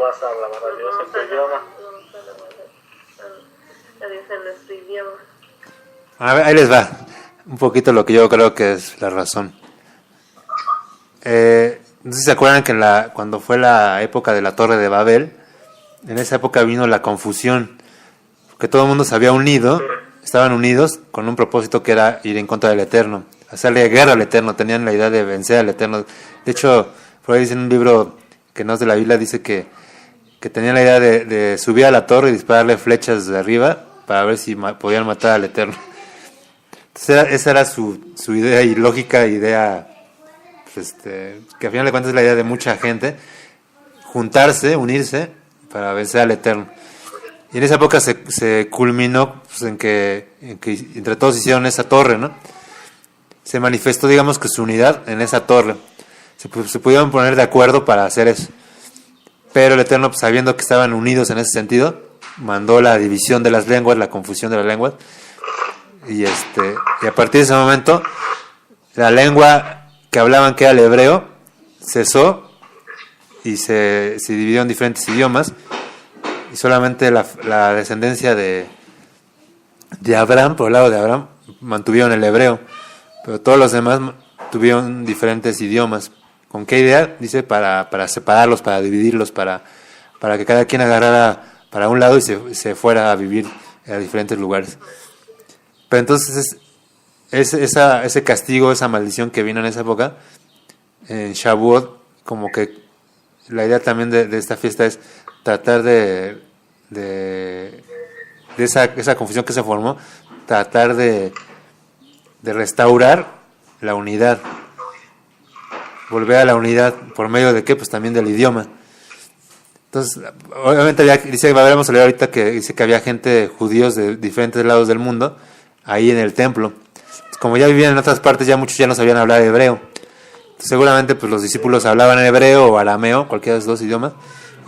vas a alabar a Dios en tu idioma. A Dios en nuestro idioma. A ver, ahí les va un poquito lo que yo creo que es la razón. No sé si se acuerdan que cuando fue la época de la Torre de Babel, en esa época vino la confusión, que todo el mundo se había unido, estaban unidos con un propósito que era ir en contra del Eterno, hacerle guerra al Eterno, tenían la idea de vencer al Eterno. De hecho, por ahí dice en un libro que no es de la Biblia, dice que tenían la idea de subir a la torre y dispararle flechas de arriba para ver si podían matar al Eterno. Entonces esa era su idea y lógica, idea, pues, que al final de cuentas es la idea de mucha gente, juntarse, unirse para vencer al Eterno. Y en esa época se culminó pues, en que entre todos hicieron esa torre, ¿no? Se manifestó, digamos, que su unidad en esa torre. Se pudieron poner de acuerdo para hacer eso. Pero el Eterno, pues, sabiendo que estaban unidos en ese sentido, mandó la división de las lenguas, la confusión de las lenguas. Y a partir de ese momento, la lengua que hablaban, que era el hebreo, cesó y se dividió en diferentes idiomas. Y solamente la descendencia de Abraham, por el lado de Abraham, mantuvieron el hebreo. Pero todos los demás tuvieron diferentes idiomas. ¿Con qué idea? Dice para separarlos, para dividirlos, para que cada quien agarrara para un lado y se fuera a vivir a diferentes lugares. Pero entonces ese castigo, esa maldición que vino en esa época, en Shavuot, como que la idea también de esta fiesta es tratar de esa confusión que se formó, tratar de restaurar la unidad, volver a la unidad, ¿por medio de qué? Pues también del idioma. Entonces, obviamente vamos a leer ahorita que dice que había gente, judíos de diferentes lados del mundo, ahí en el templo. Como ya vivían en otras partes, ya muchos ya no sabían hablar hebreo. Entonces, seguramente pues los discípulos hablaban hebreo o arameo, cualquiera de esos dos idiomas,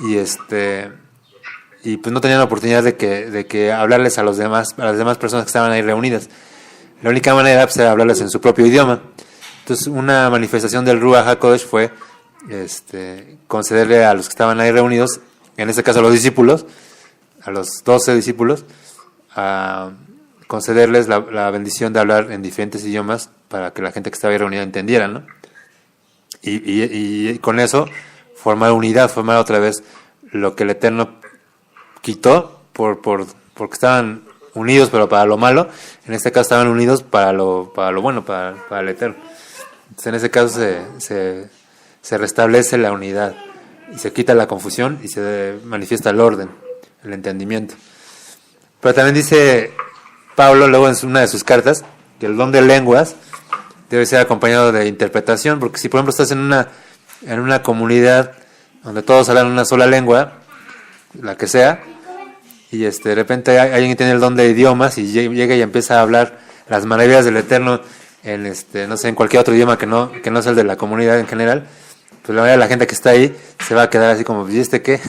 y pues no tenían la oportunidad de que hablarles a las demás personas que estaban ahí reunidas. La única manera pues, era hablarles en su propio idioma. Entonces, una manifestación del Ruach HaKodesh fue concederle a los que estaban ahí reunidos, en este caso a los discípulos, a los 12 discípulos, a concederles la bendición de hablar en diferentes idiomas para que la gente que estaba ahí reunida entendiera, ¿no? Y con eso formar unidad, formar otra vez lo que el Eterno quitó porque estaban unidos pero para lo malo. En este caso estaban unidos para lo bueno, para el Eterno. Entonces, en ese caso se restablece la unidad y se quita la confusión y se manifiesta el orden, el entendimiento. Pero también dice Pablo luego en una de sus cartas que el don de lenguas debe ser acompañado de interpretación, porque si por ejemplo estás en una comunidad donde todos hablan una sola lengua, la que sea, y de repente alguien que tiene el don de idiomas y llega y empieza a hablar las maravillas del Eterno en no sé, en cualquier otro idioma que no es el de la comunidad en general, pues la mayoría de la gente que está ahí se va a quedar así como, ¿y qué?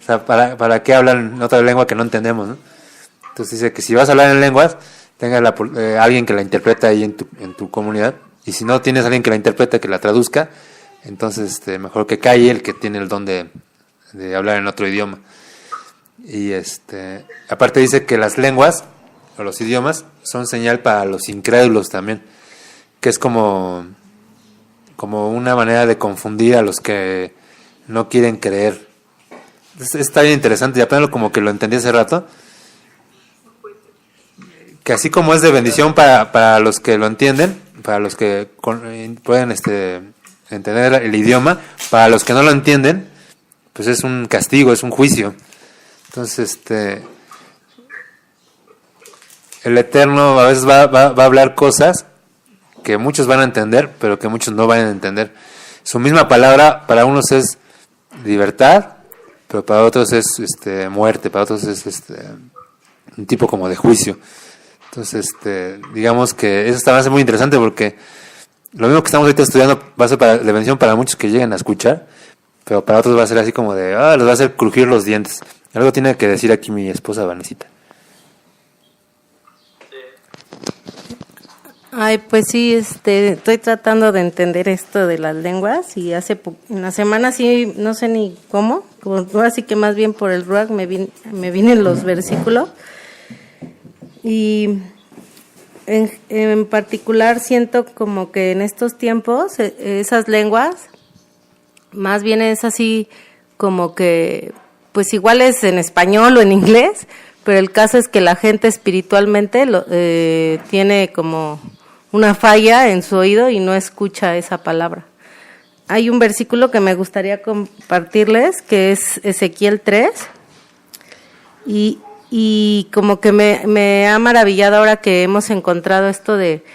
O sea, ¿para qué hablan en otra lengua que no entendemos, no? Entonces dice que si vas a hablar en lenguas, tengas alguien que la interprete ahí en tu comunidad, y si no tienes alguien que la interprete, que la traduzca, entonces mejor que calle el que tiene el don de hablar en otro idioma. Y aparte dice que las lenguas o los idiomas son señal para los incrédulos también, que es como una manera de confundir a los que no quieren creer. Está bien interesante, y apenas como que lo entendí hace rato, que así como es de bendición para los que lo entienden, para los que pueden entender el idioma, para los que no lo entienden, pues es un castigo, es un juicio. Entonces, el Eterno a veces va a hablar cosas que muchos van a entender, pero que muchos no van a entender. Su misma palabra para unos es libertad, pero para otros es muerte, para otros es un tipo como de juicio. Entonces, digamos que eso va a ser muy interesante, porque lo mismo que estamos ahorita estudiando va a ser de bendición para muchos que lleguen a escuchar, pero para otros va a ser así como les va a hacer crujir los dientes. Algo tiene que decir aquí mi esposa Vanesita. Ay, pues sí, estoy tratando de entender esto de las lenguas y en la semana sí, no sé ni cómo, así que más bien por el ruach me vienen los versículos y en particular siento como que en estos tiempos esas lenguas más bien es así como que pues igual es en español o en inglés, pero el caso es que la gente espiritualmente tiene como una falla en su oído y no escucha esa palabra. Hay un versículo que me gustaría compartirles, que es Ezequiel 3, y como que me ha maravillado ahora que hemos encontrado esto de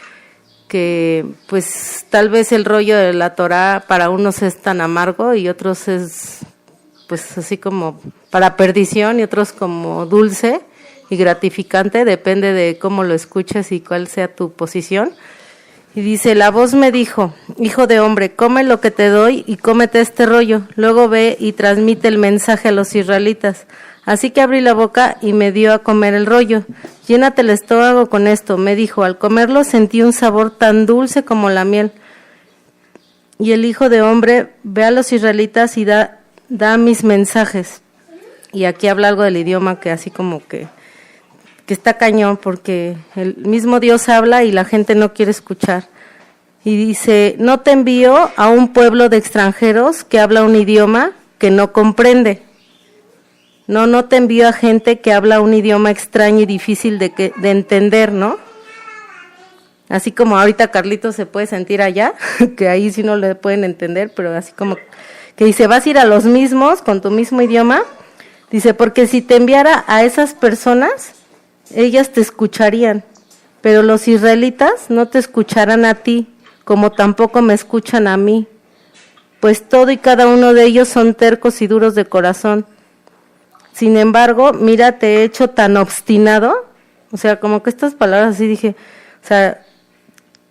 que pues tal vez el rollo de la Torá para unos es tan amargo y otros es pues así como para perdición y otros como dulce y gratificante, depende de cómo lo escuches y cuál sea tu posición. Y dice, la voz me dijo, hijo de hombre, come lo que te doy y cómete este rollo, luego ve y transmite el mensaje a los israelitas. Así que abrí la boca y me dio a comer el rollo. Llénate el estómago con esto, me dijo. Al comerlo sentí un sabor tan dulce como la miel. Y el hijo de hombre, ve a los israelitas y da mis mensajes. Y aquí habla algo del idioma que así como que está cañón, porque el mismo Dios habla y la gente no quiere escuchar. Y dice, no te envío a un pueblo de extranjeros que habla un idioma que no comprende. No te envío a gente que habla un idioma extraño y difícil de entender, ¿no? Así como ahorita Carlitos se puede sentir allá, que ahí sí no le pueden entender, pero así como que dice, vas a ir a los mismos con tu mismo idioma. Dice, porque si te enviara a esas personas, ellas te escucharían, pero los israelitas no te escucharán a ti, como tampoco me escuchan a mí, pues todo y cada uno de ellos son tercos y duros de corazón. Sin embargo, mira, te he hecho tan obstinado, o sea, como que estas palabras así dije, o sea,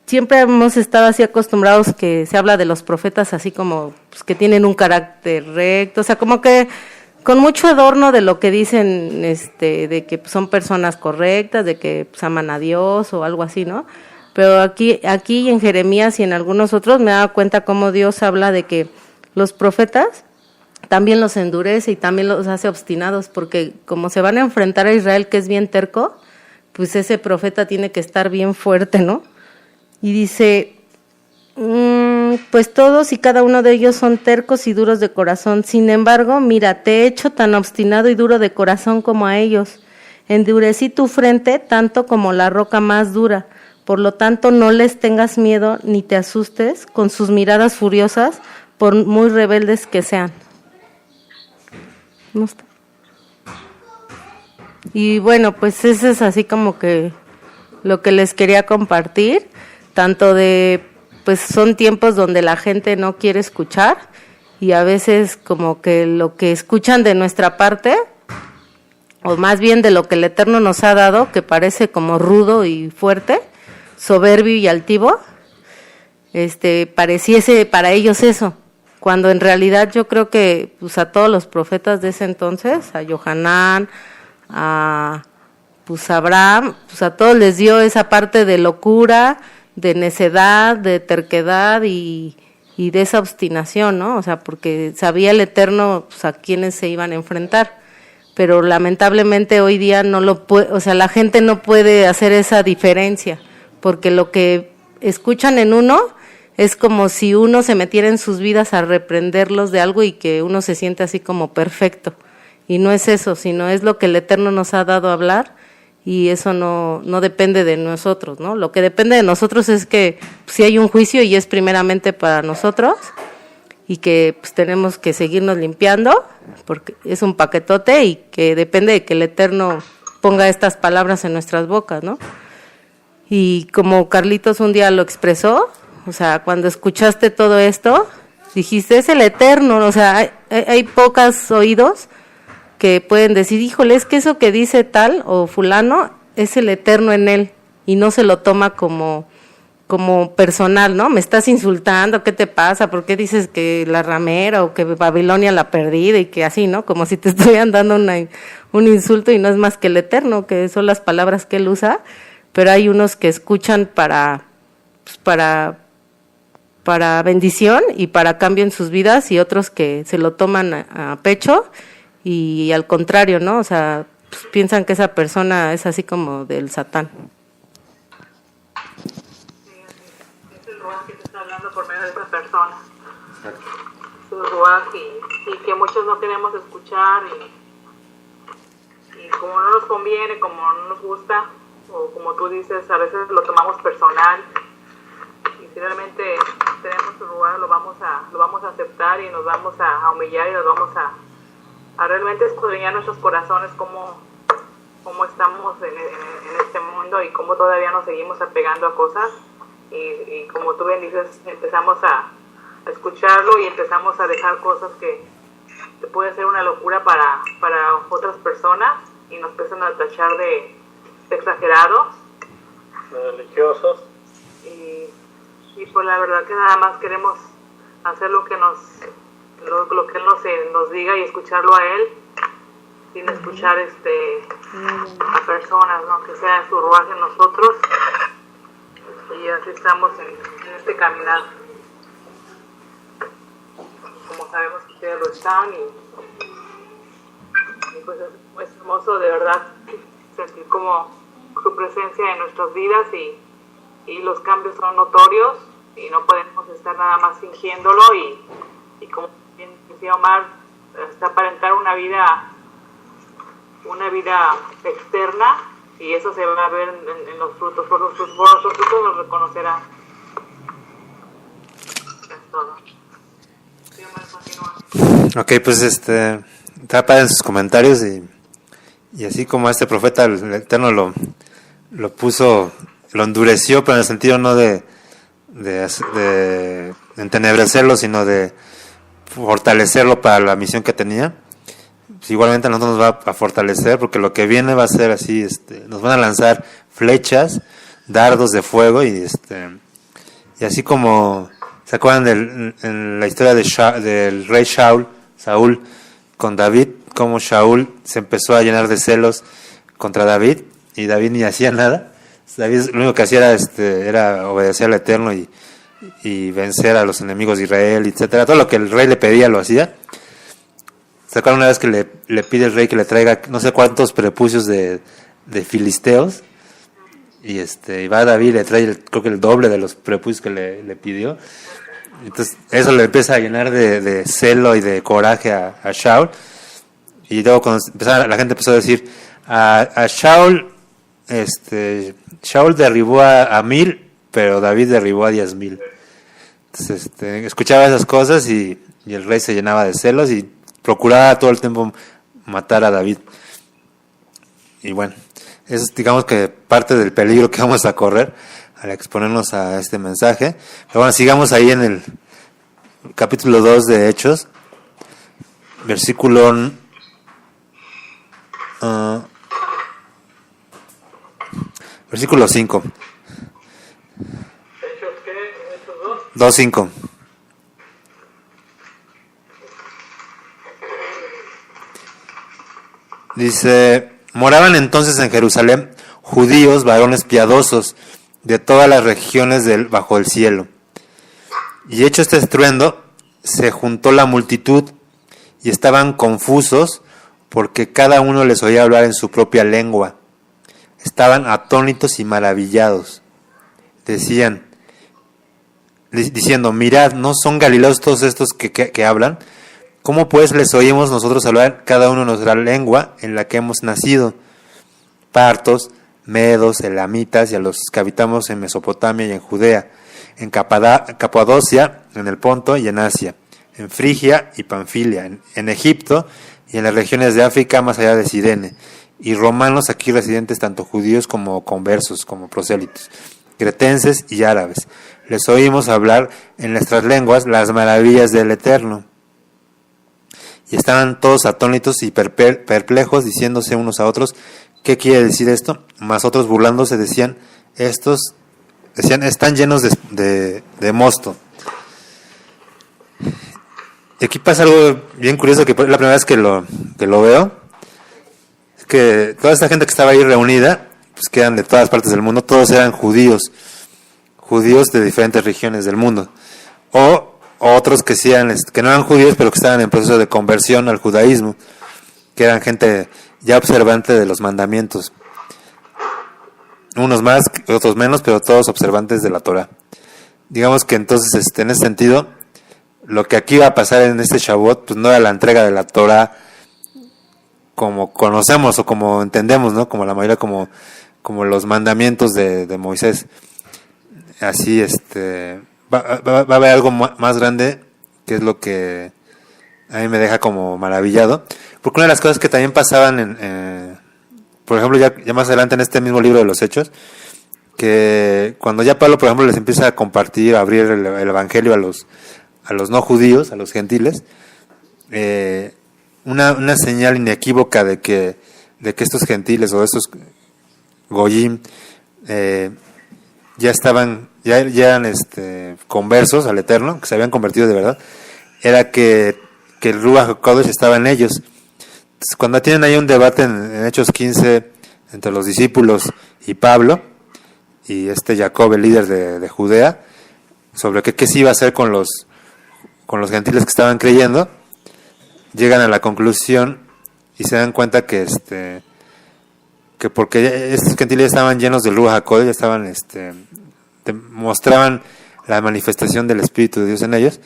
siempre hemos estado así acostumbrados que se habla de los profetas así como pues, que tienen un carácter recto, o sea, como que con mucho adorno de lo que dicen, de que son personas correctas, de que pues, aman a Dios o algo así, ¿no? Pero aquí en Jeremías y en algunos otros me he dado cuenta cómo Dios habla de que los profetas también los endurece y también los hace obstinados, porque como se van a enfrentar a Israel, que es bien terco, pues ese profeta tiene que estar bien fuerte, ¿no? Y dice, pues todos y cada uno de ellos son tercos y duros de corazón. Sin embargo, mira, te he hecho tan obstinado y duro de corazón como a ellos. Endurecí tu frente tanto como la roca más dura. Por lo tanto, no les tengas miedo ni te asustes con sus miradas furiosas, por muy rebeldes que sean. ¿No está? Y bueno, pues ese es así como que lo que les quería compartir, tanto de, pues son tiempos donde la gente no quiere escuchar y a veces como que lo que escuchan de nuestra parte, o más bien de lo que el Eterno nos ha dado, que parece como rudo y fuerte, soberbio y altivo, pareciese para ellos eso, cuando en realidad yo creo que pues a todos los profetas de ese entonces, a Yohanan, a Abraham, pues a todos les dio esa parte de locura, de necedad, de terquedad y de esa obstinación, ¿no? O sea, porque sabía el Eterno pues, a quienes se iban a enfrentar, pero lamentablemente hoy día no lo puede, o sea, la gente no puede hacer esa diferencia, porque lo que escuchan en uno es como si uno se metiera en sus vidas a reprenderlos de algo y que uno se siente así como perfecto. Y no es eso, sino es lo que el Eterno nos ha dado a hablar y eso no depende de nosotros, ¿no? Lo que depende de nosotros es que si hay un juicio y es primeramente para nosotros y que pues, tenemos que seguirnos limpiando porque es un paquetote y que depende de que el Eterno ponga estas palabras en nuestras bocas, ¿no? Y como Carlitos un día lo expresó, o sea, cuando escuchaste todo esto, dijiste, es el Eterno, o sea, hay pocos oídos que pueden decir, híjole, es que eso que dice tal o fulano es el Eterno en él y no se lo toma como personal, ¿no? Me estás insultando, ¿qué te pasa? ¿Por qué dices que la ramera o que Babilonia la perdida y que así, ¿no? Como si te estuvieran dando un insulto y no es más que el Eterno, que son las palabras que él usa, pero hay unos que escuchan para pues, para bendición y para cambio en sus vidas, y otros que se lo toman a pecho y al contrario, ¿no? O sea, pues, piensan que esa persona es así como del Satán. Es el ruaj que te está hablando por medio de esa persona. Es un ruaj y que muchos no queremos escuchar y como no nos conviene, como no nos gusta, o como tú dices, a veces lo tomamos personal. Y si realmente tenemos un lugar, lo vamos a aceptar y nos vamos a humillar y nos vamos a realmente escudriñar nuestros corazones, cómo estamos en este mundo y cómo todavía nos seguimos apegando a cosas. Y como tú bien dices, empezamos a escucharlo y empezamos a dejar cosas que puede ser una locura para otras personas y nos empiezan a tachar de exagerados, de religiosos. Y pues la verdad que nada más queremos hacer lo que él nos diga y escucharlo a él, sin escuchar a personas, ¿no? Que sea su ruaj en nosotros, y así estamos en este caminar. Como sabemos que ustedes lo están y pues es hermoso de verdad sentir como su presencia en nuestras vidas y los cambios son notorios y no podemos estar nada más fingiéndolo y como bien decía Omar, hasta aparentar una vida externa, y eso se va a ver en los frutos. Por los frutos los reconocerán. Es todo. Sí, Omar, continúa. Ok, pues está padre en sus comentarios y así como este profeta el Eterno lo puso, lo endureció, pero en el sentido no de entenebrecerlo, sino de fortalecerlo para la misión que tenía. Pues igualmente a nosotros nos va a fortalecer, porque lo que viene va a ser así, nos van a lanzar flechas, dardos de fuego y así como se acuerdan en la historia del rey Saúl con David, como Saúl se empezó a llenar de celos contra David y David ni hacía nada. David lo único que hacía era obedecer al Eterno y vencer a los enemigos de Israel, etcétera. Todo lo que el rey le pedía lo hacía. ¿Se acuerdan una vez que le pide el rey que le traiga no sé cuántos prepucios de filisteos? Y va David y le trae creo que el doble de los prepucios que le pidió. Entonces eso le empieza a llenar de celo y de coraje a Shaul. Y luego cuando la gente empezó a decir a Shaul, Shaul derribó a 1000, pero David derribó a 10,000. Entonces escuchaba esas cosas y el rey se llenaba de celos y procuraba todo el tiempo matar a David. Y bueno, eso es, digamos, que parte del peligro que vamos a correr al exponernos a este mensaje. Pero bueno, sigamos ahí en el capítulo 2 de Hechos, versículo 5. ¿Hechos qué? ¿Hechos 2? 2:5. Dice: moraban entonces en Jerusalén judíos, varones piadosos, de todas las regiones bajo el cielo. Y hecho este estruendo, se juntó la multitud, y estaban confusos, porque cada uno les oía hablar en su propia lengua. Estaban atónitos y maravillados. Diciendo: mirad, ¿no son galileos todos estos que hablan? ¿Cómo pues les oímos nosotros hablar cada uno en nuestra lengua en la que hemos nacido? Partos, medos, elamitas y a los que habitamos en Mesopotamia y en Judea, en Capadocia, en el Ponto y en Asia, en Frigia y Panfilia, en Egipto y en las regiones de África más allá de Cirene, y romanos aquí residentes, tanto judíos como conversos, como prosélitos, cretenses y árabes. Les oímos hablar en nuestras lenguas las maravillas del Eterno. Y estaban todos atónitos y perplejos, diciéndose unos a otros: ¿qué quiere decir esto? Mas otros, burlándose, decían: están llenos de mosto. Y aquí pasa algo bien curioso, que es la primera vez que lo veo. Es que toda esta gente que estaba ahí reunida, pues que eran de todas partes del mundo, todos eran judíos judíos de diferentes regiones del mundo, o otros que que no eran judíos, pero que estaban en proceso de conversión al judaísmo, que eran gente ya observante de los mandamientos, unos más, otros menos, pero todos observantes de la Torah. Digamos que entonces, en ese sentido, lo que aquí va a pasar en este Shavuot, pues no era la entrega de la Torah como conocemos o como entendemos, ¿no? Como la mayoría, como los mandamientos de Moisés. Así, va a haber algo más grande, que es lo que a mí me deja como maravillado. Porque una de las cosas que también pasaban por ejemplo, ya más adelante en este mismo libro de los Hechos, que cuando ya Pablo, por ejemplo, les empieza a compartir, a abrir el evangelio a los no judíos, a los gentiles, una señal inequívoca de que estos gentiles o estos goyim ya eran conversos al Eterno, que se habían convertido de verdad, era que el Ruach HaKodesh estaba en ellos. Entonces, cuando tienen ahí un debate en Hechos 15 entre los discípulos y Pablo y Jacob, el líder de Judea, sobre qué se iba a hacer con los gentiles que estaban creyendo, llegan a la conclusión y se dan cuenta que porque estos gentiles estaban llenos del Ruach HaKodesh, estaban mostraban la manifestación del Espíritu de Dios en ellos,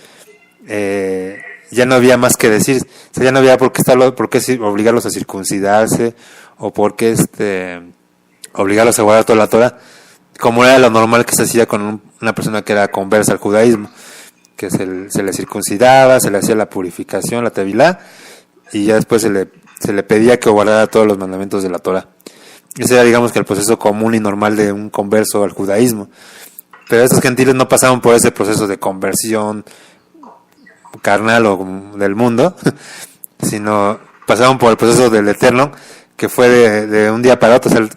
ya no había más que decir. O sea, ya no había por qué obligarlos a circuncidarse o por qué obligarlos a guardar toda la Torah, como era lo normal que se hacía con una persona que era conversa al judaísmo, que se le circuncidaba, se le hacía la purificación, la tevilá, y ya después se le pedía que guardara todos los mandamientos de la Torah. Ese era, digamos, que el proceso común y normal de un converso al judaísmo. Pero estos gentiles no pasaron por ese proceso de conversión carnal o del mundo, sino pasaron por el proceso del Eterno, que fue de un día para otro. O sea,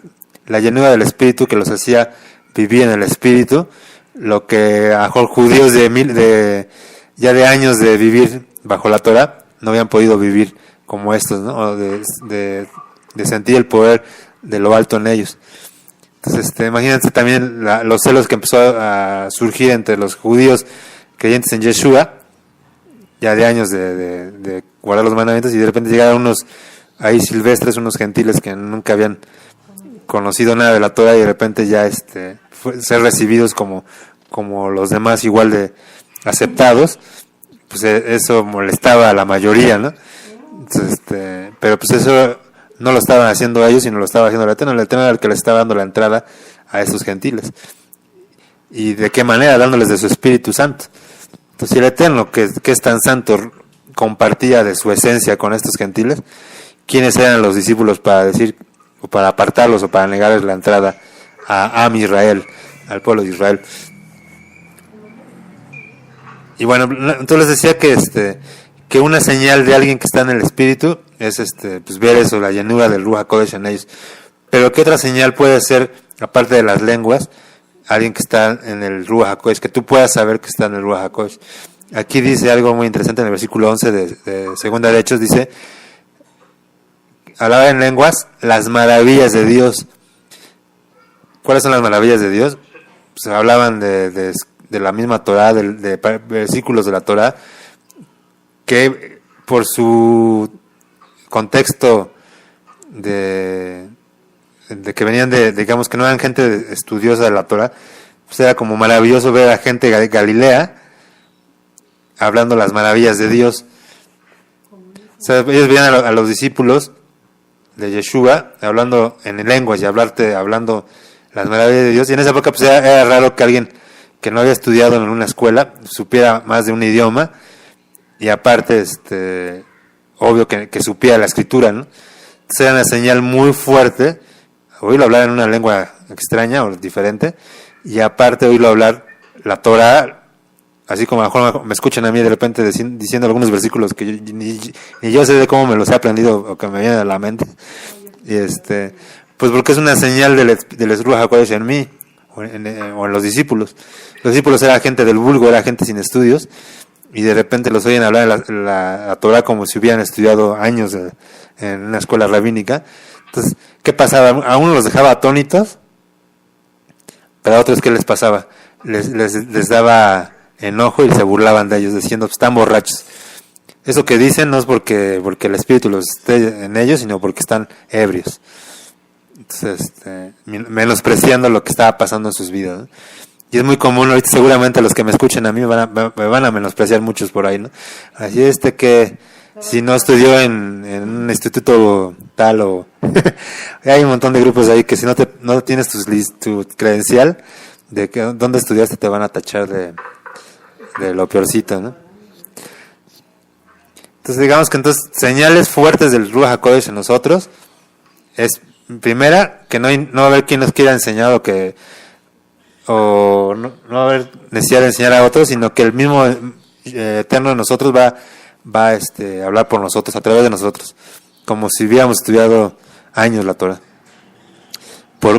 la llenura del Espíritu que los hacía vivir en el Espíritu, lo que a judíos ya de años de vivir bajo la Torah no habían podido vivir como estos, ¿no? O de sentir el poder de lo alto en ellos. Entonces, imagínense también los celos que empezó a surgir entre los judíos creyentes en Yeshua, ya de años de guardar los mandamientos, y de repente llegaron unos ahí silvestres, unos gentiles que nunca habían conocido nada de la Torah, y de repente ya ser recibidos como los demás, igual de aceptados, pues eso molestaba a la mayoría, ¿no? Entonces, pero pues eso no lo estaban haciendo ellos, sino lo estaba haciendo el Eterno. El Eterno era el que les estaba dando la entrada a estos gentiles. ¿Y de qué manera? Dándoles de su Espíritu Santo. Entonces, si el Eterno, que es tan santo, compartía de su esencia con estos gentiles, ¿quiénes eran los discípulos para decir, o para apartarlos, o para negarles la entrada a Am Israel, al pueblo de Israel? Y bueno, entonces les decía que una señal de alguien que está en el Espíritu es pues ver eso, la llenura del Ruach HaKodesh en ellos. Pero ¿qué otra señal puede ser, aparte de las lenguas, alguien que está en el Ruach HaKodesh, que tú puedas saber que está en el Ruach HaKodesh? Aquí dice algo muy interesante en el versículo 11 de Segunda de Hechos, dice: hablaba en lenguas las maravillas de Dios. ¿Cuáles son las maravillas de Dios? Pues hablaban de la misma Torah, de versículos de la Torah, que por su contexto de que venían digamos que no eran gente estudiosa de la Torah, pues era como maravilloso ver a gente de Galilea hablando las maravillas de Dios. O sea, ellos veían a los discípulos de Yeshua hablando en lenguas y hablando las maravillas de Dios, y en esa época pues era raro que alguien que no había estudiado en una escuela supiera más de un idioma, y aparte obvio que supiera la escritura, ¿no? Entonces era una señal muy fuerte oírlo hablar en una lengua extraña o diferente, y aparte oírlo hablar la Torah, así como a lo mejor me escuchan a mí de repente diciendo algunos versículos que ni yo sé de cómo me los he aprendido o que me vienen a la mente, y pues porque es una señal del Ruach HaKodesh en mí o en los discípulos. Los discípulos era gente del vulgo, era gente sin estudios, y de repente los oyen hablar la Torah como si hubieran estudiado años en una escuela rabínica. Entonces, ¿qué pasaba? A unos los dejaba atónitos, pero a otros, ¿qué les pasaba? les daba enojo y se burlaban de ellos, diciendo, están borrachos. Eso que dicen no es porque el espíritu los esté en ellos, sino porque están ebrios. Entonces, menospreciando lo que estaba pasando en sus vidas, ¿no? Y es muy común, ahorita seguramente los que me escuchen a mí me van a menospreciar muchos por ahí, ¿no? Así que si no estudió en un instituto tal o... hay un montón de grupos ahí que si no tienes tu credencial de que dónde estudiaste te van a tachar de lo peorcito, ¿no? Entonces digamos que señales fuertes del Ruach HaKodesh en nosotros es, primera, que no va a haber quien nos quiera enseñar o no va a haber necesidad de enseñar a otros, sino que el mismo Eterno de nosotros va a hablar por nosotros, a través de nosotros, como si hubiéramos estudiado años la Torah,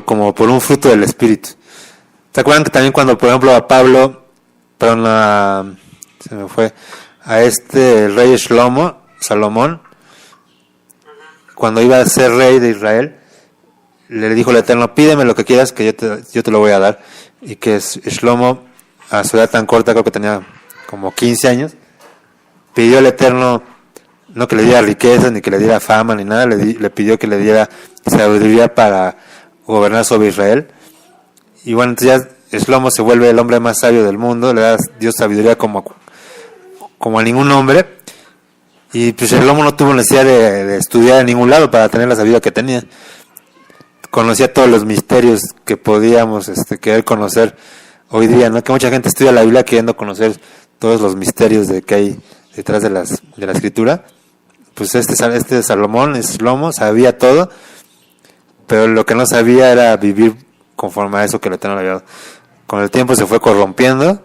como por un fruto del Espíritu. ¿Se acuerdan que también cuando, por ejemplo, a Pablo, se me fue, a el rey Salomón, cuando iba a ser rey de Israel, le dijo al Eterno, pídeme lo que quieras que yo te lo voy a dar. Y que Shlomo, a su edad tan corta, creo que tenía como 15 años, pidió al Eterno, no que le diera riquezas, ni que le diera fama, ni nada, le pidió que le diera sabiduría para gobernar sobre Israel. Y bueno, entonces ya Shlomo se vuelve el hombre más sabio del mundo, le da Dios sabiduría como a ningún hombre. Y pues Shlomo no tuvo necesidad de estudiar en ningún lado para tener la sabiduría que tenía. Conocía todos los misterios que podíamos querer conocer hoy día, ¿no? Que mucha gente estudia la Biblia queriendo conocer todos los misterios que hay detrás de la escritura. Pues Shlomo sabía todo, pero lo que no sabía era vivir conforme a eso que el Eterno le había dado. Con el tiempo se fue corrompiendo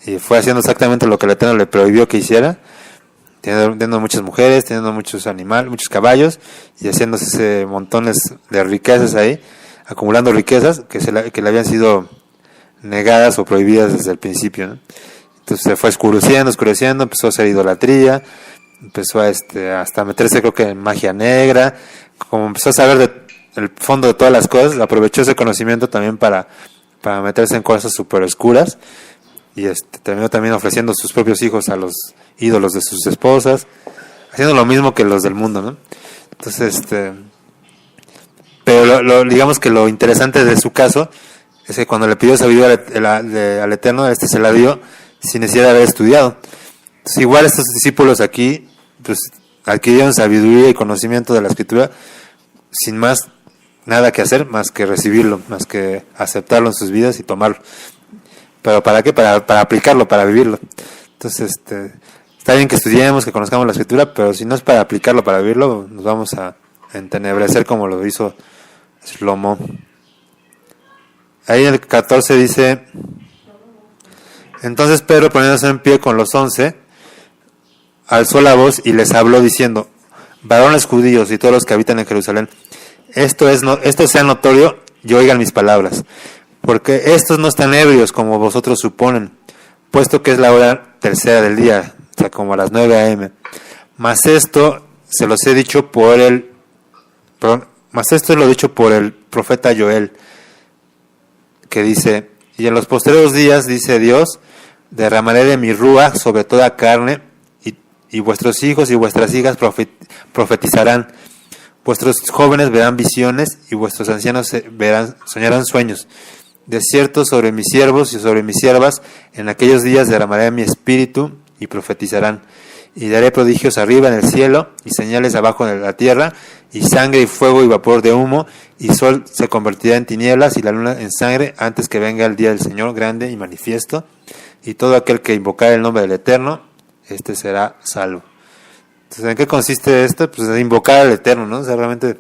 y fue haciendo exactamente lo que el Eterno le prohibió que hiciera, teniendo muchas mujeres, teniendo muchos animales, muchos caballos, y haciéndose montones de riquezas ahí, acumulando riquezas que le habían sido negadas o prohibidas desde el principio, ¿no? Entonces se fue oscureciendo, empezó a hacer idolatría, empezó hasta meterse, creo que en magia negra. Como empezó a saber el fondo de todas las cosas, aprovechó ese conocimiento también para meterse en cosas súper oscuras, y terminó también ofreciendo sus propios hijos a los ídolos de sus esposas, haciendo lo mismo que los del mundo, ¿no? Entonces, pero digamos que lo interesante de su caso es que cuando le pidió sabiduría al Eterno, se la dio sin necesidad de haber estudiado. Entonces, igual estos discípulos aquí, pues, adquirieron sabiduría y conocimiento de la Escritura sin más nada que hacer, más que recibirlo, más que aceptarlo en sus vidas y tomarlo. ¿Pero para qué? Para aplicarlo, para vivirlo. Entonces, está bien que estudiemos, que conozcamos la Escritura, pero si no es para aplicarlo, para vivirlo, nos vamos a entenebrecer como lo hizo Shlomo. Ahí en el 14 dice: entonces Pedro, poniéndose en pie con los 11, alzó la voz y les habló diciendo: varones judíos y todos los que habitan en Jerusalén, esto sea notorio y oigan mis palabras, porque estos no están ebrios como vosotros suponen, puesto que es la hora tercera del día, o sea, como a las 9 a.m. Mas esto lo he dicho por el profeta Joel, que dice: y en los postreros días, dice Dios, derramaré de mi rúa sobre toda carne, y vuestros hijos y vuestras hijas profetizarán, vuestros jóvenes verán visiones, y vuestros ancianos soñarán sueños. De cierto, sobre mis siervos y sobre mis siervas, en aquellos días derramaré mi espíritu, y profetizarán. Y daré prodigios arriba en el cielo, y señales abajo en la tierra, y sangre y fuego y vapor de humo, y sol se convertirá en tinieblas, y la luna en sangre, antes que venga el día del Señor grande y manifiesto. Y todo aquel que invocare el nombre del Eterno, será salvo. Entonces, ¿en qué consiste esto? Pues en invocar al Eterno, ¿no? O sea, realmente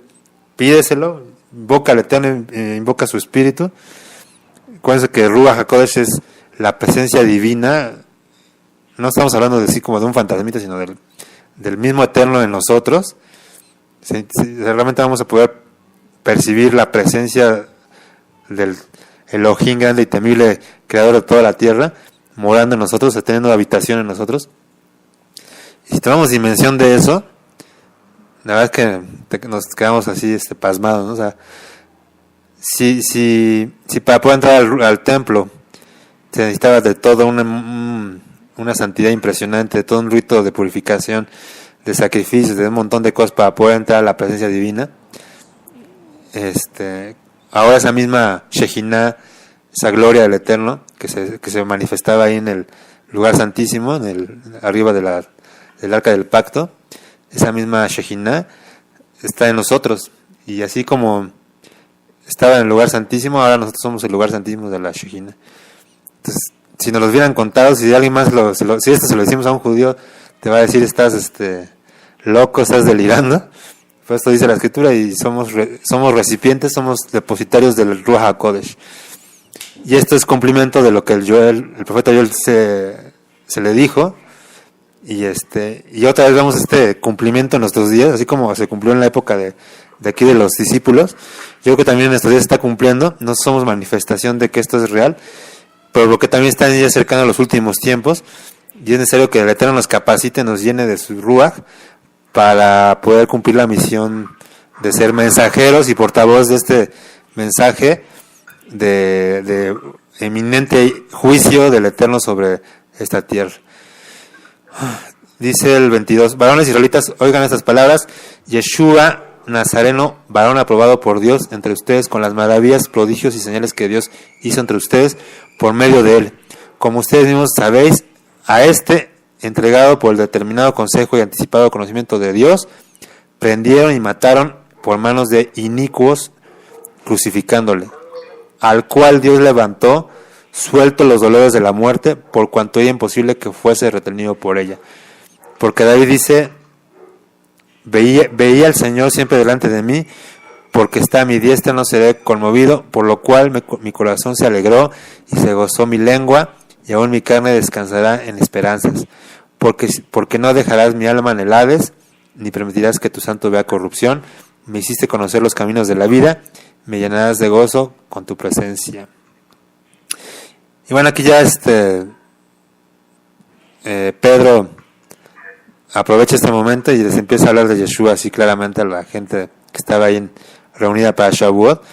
pídeselo, invoca al Eterno, invoca su espíritu. Acuérdense que Ruach HaKodesh es la presencia divina. No estamos hablando de sí como de un fantasmita, sino del mismo Eterno en nosotros. Realmente vamos a poder percibir la presencia del Elohim grande y temible, creador de toda la tierra, morando en nosotros, teniendo habitación en nosotros. Y si tomamos dimensión de eso, la verdad es que nos quedamos así pasmados, ¿no? O sea, si para poder entrar al templo se necesitaba de todo una santidad impresionante, de todo un rito de purificación, de sacrificios, de un montón de cosas para poder entrar a la presencia divina. Ahora esa misma Shejinah, esa gloria del Eterno que se manifestaba ahí en el lugar santísimo, arriba del arca del pacto, esa misma Shejinah está en nosotros, y así como estaba en el lugar santísimo, ahora nosotros somos el lugar santísimo de la Shejinah. Entonces, si nos los hubieran contado, si alguien más si esto se lo decimos a un judío, te va a decir: estás loco, estás delirando. Pues esto dice la Escritura, y somos recipientes, somos depositarios del Ruach HaKodesh. Y esto es cumplimiento de lo que el profeta Joel se le dijo. Y otra vez vemos este cumplimiento en nuestros días, así como se cumplió en la época de aquí de los discípulos. Yo creo que también en estos días se está cumpliendo. No somos manifestación de que esto es real, pero lo que también está ya cercano a los últimos tiempos, y es necesario que el Eterno nos capacite, nos llene de su Ruach, para poder cumplir la misión de ser mensajeros y portavoz de este mensaje de eminente juicio del Eterno sobre esta tierra. Dice el 22: varones israelitas, oigan estas palabras: Yeshua Nazareno, varón aprobado por Dios entre ustedes, con las maravillas, prodigios y señales que Dios hizo entre ustedes por medio de él. Como ustedes mismos sabéis, a entregado por el determinado consejo y anticipado conocimiento de Dios, prendieron y mataron por manos de inicuos, crucificándole, al cual Dios levantó, suelto los dolores de la muerte, por cuanto era imposible que fuese retenido por ella. Porque David dice: veía al Señor siempre delante de mí, porque está a mi diestra, no seré conmovido, por lo cual mi corazón se alegró y se gozó mi lengua, y aún mi carne descansará en esperanzas. Porque no dejarás mi alma en el Hades, ni permitirás que tu santo vea corrupción. Me hiciste conocer los caminos de la vida, me llenarás de gozo con tu presencia. Y bueno, aquí ya Pedro aprovecha este momento y les empieza a hablar de Yeshua así claramente a la gente que estaba ahí reunida para Shavuot,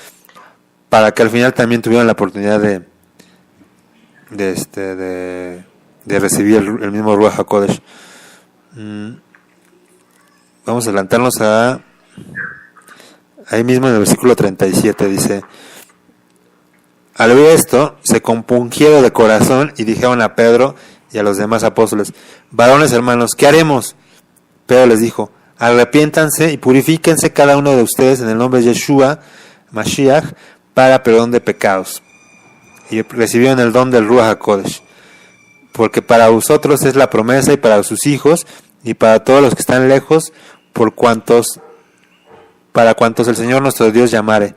para que al final también tuvieran la oportunidad de recibir el mismo Ruach HaKodesh. Vamos a adelantarnos ahí mismo en el versículo 37, dice: al oír esto, se compungieron de corazón y dijeron a Pedro y a los demás apóstoles: varones hermanos, ¿qué haremos? Pedro les dijo: arrepiéntanse y purifíquense cada uno de ustedes en el nombre de Yeshua Mashiach para perdón de pecados, y recibieron el don del Ruach HaKodesh, porque para vosotros es la promesa, y para sus hijos, y para todos los que están lejos, para cuantos el Señor nuestro Dios llamare.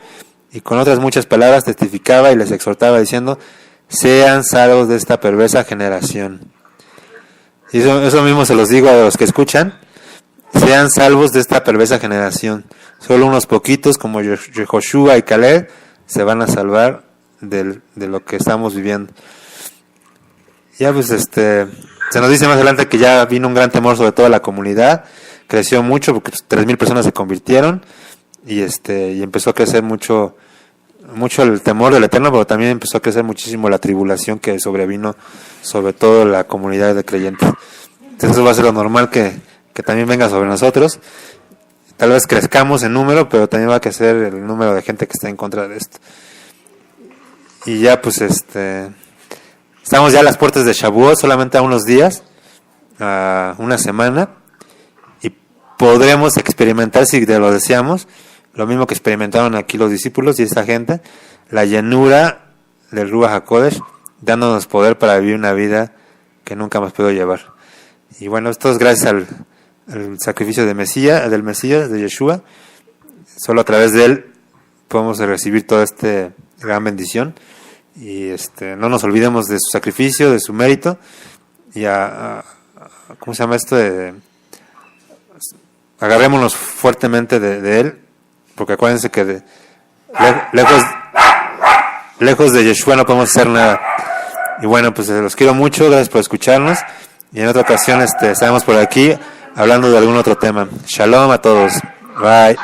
Y con otras muchas palabras testificaba y les exhortaba diciendo: sean salvos de esta perversa generación. Y eso mismo se los digo a los que escuchan: sean salvos de esta perversa generación. Solo unos poquitos como Yehoshua y Caleb se van a salvar de lo que estamos viviendo. Ya pues se nos dice más adelante que ya vino un gran temor sobre toda la comunidad, creció mucho porque 3,000 personas se convirtieron, y empezó a crecer mucho el temor del Eterno, pero también empezó a crecer muchísimo la tribulación que sobrevino sobre toda la comunidad de creyentes. Entonces eso va a ser lo normal que también venga sobre nosotros. Tal vez crezcamos en número, pero también va a crecer el número de gente que está en contra de esto. Y ya pues estamos ya a las puertas de Shavuot, solamente a unos días, a una semana, y podremos experimentar, si lo deseamos, lo mismo que experimentaron aquí los discípulos y esta gente, la llenura del Ruach HaKodesh, dándonos poder para vivir una vida que nunca más puedo llevar. Y bueno, esto es gracias al sacrificio del Mesías, de Yeshua. Solo a través de él podemos recibir toda esta gran bendición. Y no nos olvidemos de su sacrificio, de su mérito, y ¿cómo se llama esto? Agarrémonos fuertemente de él, porque acuérdense que lejos de Yeshua no podemos hacer nada. Y bueno, pues los quiero mucho, gracias por escucharnos, y en otra ocasión estaremos por aquí hablando de algún otro tema. Shalom a todos, bye.